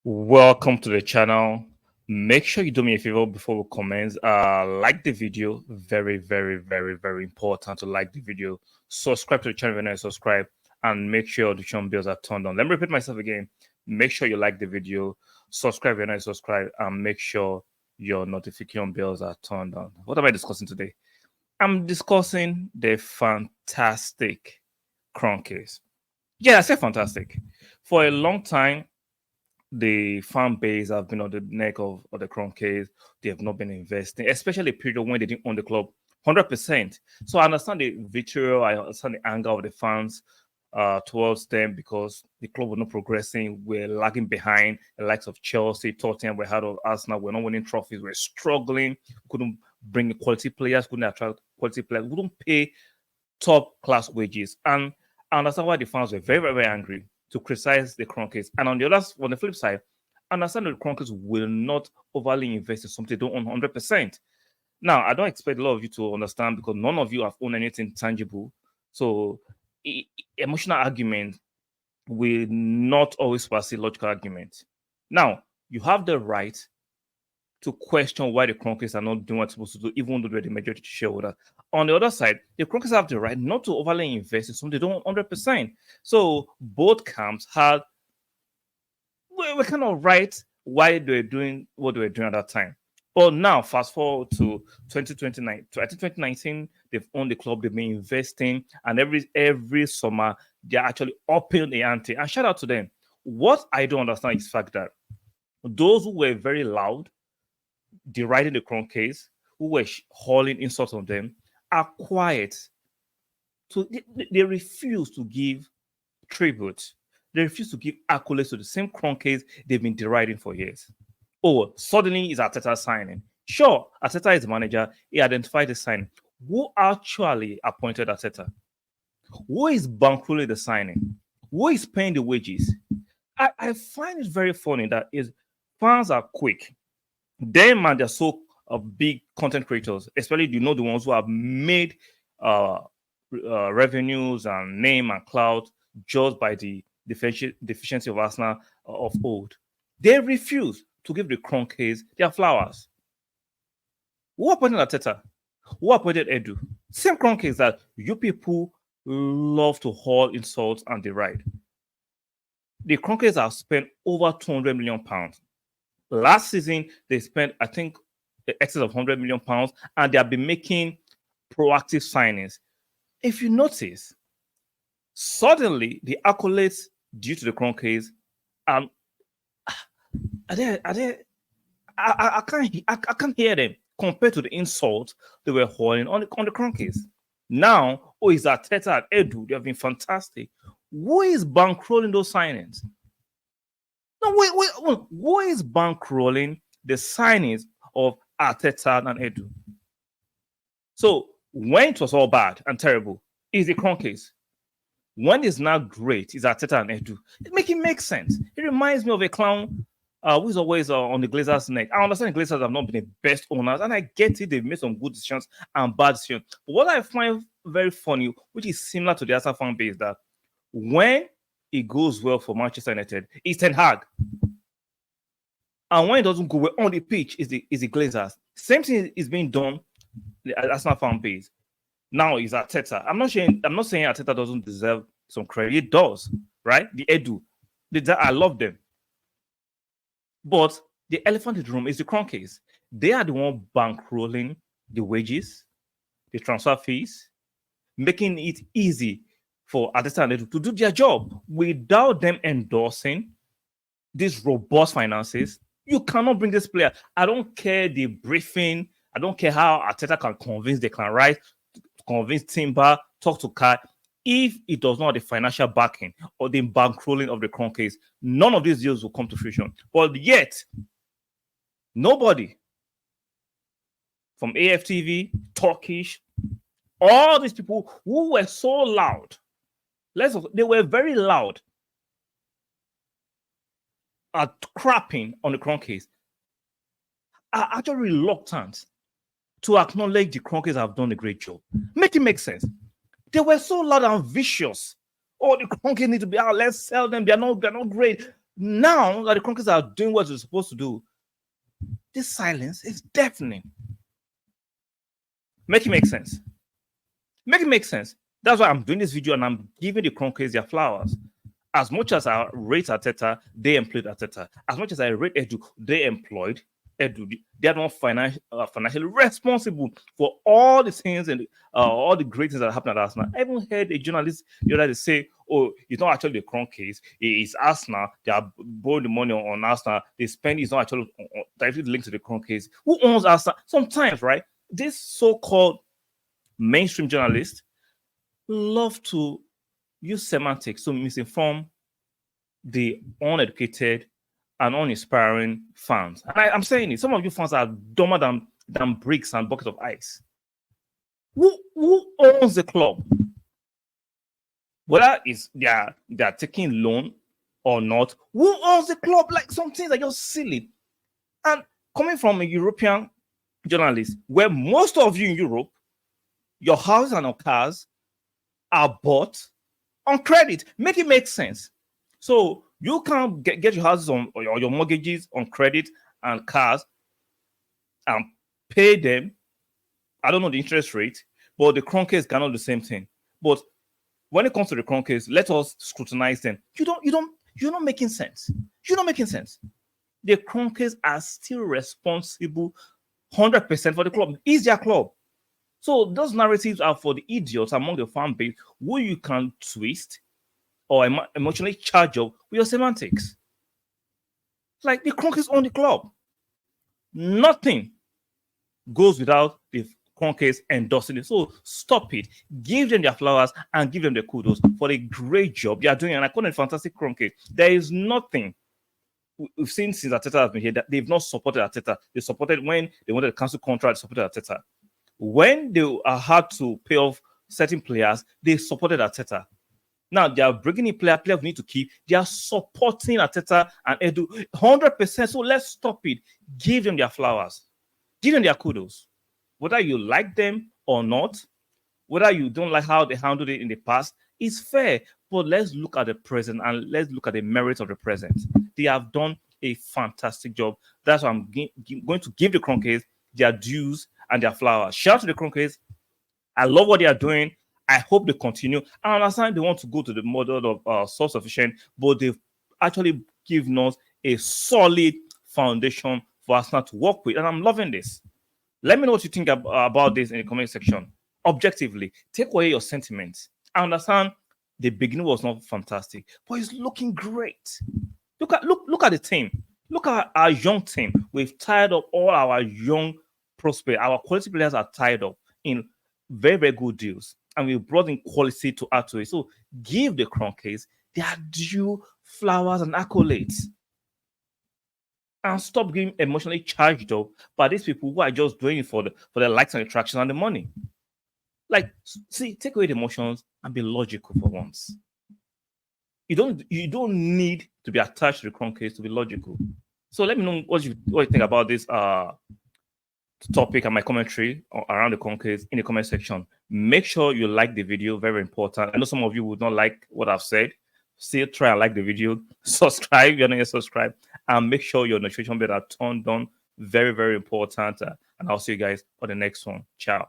Welcome to the channel. Make sure you do me a favor before we commence. Like the video. Very important to like the video. Subscribe to the channel when I subscribe, and make sure your notification bells are turned on. Let me repeat myself again. Make sure you like the video, subscribe when I subscribe, and make sure your notification bells are turned on. What am I discussing today? I'm discussing the fantastic Kroenkes. Yeah, I said fantastic. For a long time, the fan base have been on the neck of the Kroenkes. They have not been investing, especially a period when they didn't own the club 100%. So I understand the vitriol, I understand the anger of the fans towards them because the club was not progressing. We're lagging behind the likes of Chelsea, Tottenham, we're ahead of Arsenal, we're not winning trophies, we're struggling, couldn't bring quality players, couldn't attract quality players, we couldn't pay top class wages. And I understand why the fans were very angry to criticize the Kroenkes. And on the flip side, I understand that the Kroenkes will not overly invest in something they don't own 100%. Now, I don't expect a lot of you to understand because none of you have owned anything tangible. So, emotional argument will not always pass a logical argument. Now, you have the right to question why the Kroenkes are not doing what they're supposed to do, even though they're the majority shareholder. On the other side, the Kroenkes have the right not to overly invest in something they don't 100%. So both camps were kind of right why they were doing what they were doing at that time. But now, fast forward to 2019, they've owned the club, they've been investing, and every summer they're actually upping the ante. And shout out to them. What I don't understand is the fact that those who were very loud deriding the Kroenkes, who were hauling insults on them, are quiet. So they refuse to give tribute. They refuse to give accolades to the same Kroenkes they've been deriding for years. Oh, suddenly is Arteta signing. Sure, Arteta is the manager. He identified the signing. Who actually appointed Arteta? Who is bankrolling the signing? Who is paying the wages? I find it very funny that fans are quick. Them and they're so big content creators, especially the ones who have made revenues and name and clout just by the deficiency of Arsenal of old. They refuse to give the Kroenkes their flowers. Who appointed Arteta? Who appointed Edu? Same Kroenkes that you people love to haul insults and deride. The Kroenkes have spent over £200 million. Last season, they spent, I think, excess of £100 million, and they have been making proactive signings. If you notice, suddenly the accolades due to the Kroenkes, I can't hear them compared to the insult they were hauling on the Kroenkes. Now, is Arteta and Edu? They have been fantastic. Who is bankrolling those signings? No, wait. Who is bankrolling the signings of Arteta and Edu? So when it was all bad and terrible, is the Kroenkes. When it's now great, is Arteta and Edu. It makes sense. It reminds me of a clown who is always on the Glazers' neck. I understand the Glazers have not been the best owners, and I get it. They've made some good decisions and bad decisions. But what I find very funny, which is similar to the Arsenal fan base, that when it goes well for Manchester United, it's Ten Hag. And when it doesn't go well on the pitch, is the Glazers. Same thing is being done the Arsenal fan base. Now is Arteta. I'm not saying Arteta doesn't deserve some credit. It does, right? The Edu. I love them. But the elephant in the room is the Kroenkes. They are the one bankrolling the wages, the transfer fees, making it easy for Arteta and Edu to do their job without them endorsing these robust finances. You cannot bring this player. I don't care the briefing. I don't care how Arteta can convince Declan Rice, convince Timber, talk to Kai. If it does not have the financial backing or the bankrolling of the Kroenkes, none of these deals will come to fruition. But yet, nobody from AFTV, Turkish, all these people who were so loud, they were very loud at crapping on the Kroenkes, are actually reluctant to acknowledge the Kroenkes have done a great job. Make it make sense. They were so loud and vicious. Oh, the Kroenkes need to be out. Let's sell them. They're not great. Now that the Kroenkes are doing what they're supposed to do, this silence is deafening. Make it make sense. Make it make sense. That's why I'm doing this video and I'm giving the Kroenkes their flowers. As much as I rate Arteta, they employed Arteta. As much as I rate Edu, they employed Edu. They are not financially responsible for all the things and all the great things that happened at Arsenal. I even heard a journalist the other day say, "Oh, it's not actually the Kroenkes. It's Arsenal. They are borrowing the money on Arsenal. They spend it's not actually directly linked to the Kroenkes. Who owns Arsenal?" Sometimes, right? This so-called mainstream journalists love to use semantics to misinform the uneducated and uninspiring fans. And I'm saying it, some of you fans are dumber than bricks and buckets of ice. Who owns the club? Whether it's they are taking loan or not, who owns the club? Like, some things are just silly. And coming from a European journalist, where most of you in Europe, your houses and your cars are bought on credit. Make it make sense. So you can't get your houses on or your mortgages on credit and cars and pay them. I don't know the interest rate, but the Kroenkes cannot do the same thing. But when it comes to the Kroenkes, let us scrutinize them. You're not making sense. You're not making sense. The Kroenkes are still responsible 100% for the club. It's their club. So those narratives are for the idiots among the fan base who you can twist or emotionally charge up with your semantics. Like, the Kroenkes own the club. Nothing goes without the Kroenkes endorsing it. So stop it. Give them their flowers and give them the kudos for the great job they are doing. And I call it fantastic Kroenkes. There is nothing we've seen since Arteta has been here that they've not supported Arteta. They supported when they wanted to cancel contract, they supported Arteta. When they had to pay off certain players, they supported Arteta. Now they are bringing in players we need to keep. They are supporting Arteta and Edu 100%. So let's stop it. Give them their flowers. Give them their kudos. Whether you like them or not, whether you don't like how they handled it in the past, it's fair. But let's look at the present and let's look at the merits of the present. They have done a fantastic job. That's why I'm going to give the Kroenkes their dues and their flowers. Shout out to the Kroenkes. I love what they are doing. I hope they continue. I understand they want to go to the model of self-sufficient, but they've actually given us a solid foundation for Arsenal to work with. And I'm loving this. Let me know what you think about this in the comment section. Objectively, take away your sentiments. I understand the beginning was not fantastic, but it's looking great. Look at the team. Look at our young team. We've tied up all our young prospects. Our quality players are tied up in very, very good deals. And we brought in quality to add to it. So give the Kroenkes their due flowers and accolades. And stop getting emotionally charged up by these people who are just doing it for the likes and attraction and the money. Like, see, take away the emotions and be logical for once. You don't need to be attached to the Kroenkes to be logical. So let me know what you think about this topic and my commentary around the Kroenkes in the comment section. Make sure you like the video, very important. I know some of you would not like what I've said. Still try and like the video. Subscribe if you're not yet subscribed, and make sure your notification bell are turned on. Very, very important. And I'll see you guys on the next one. Ciao.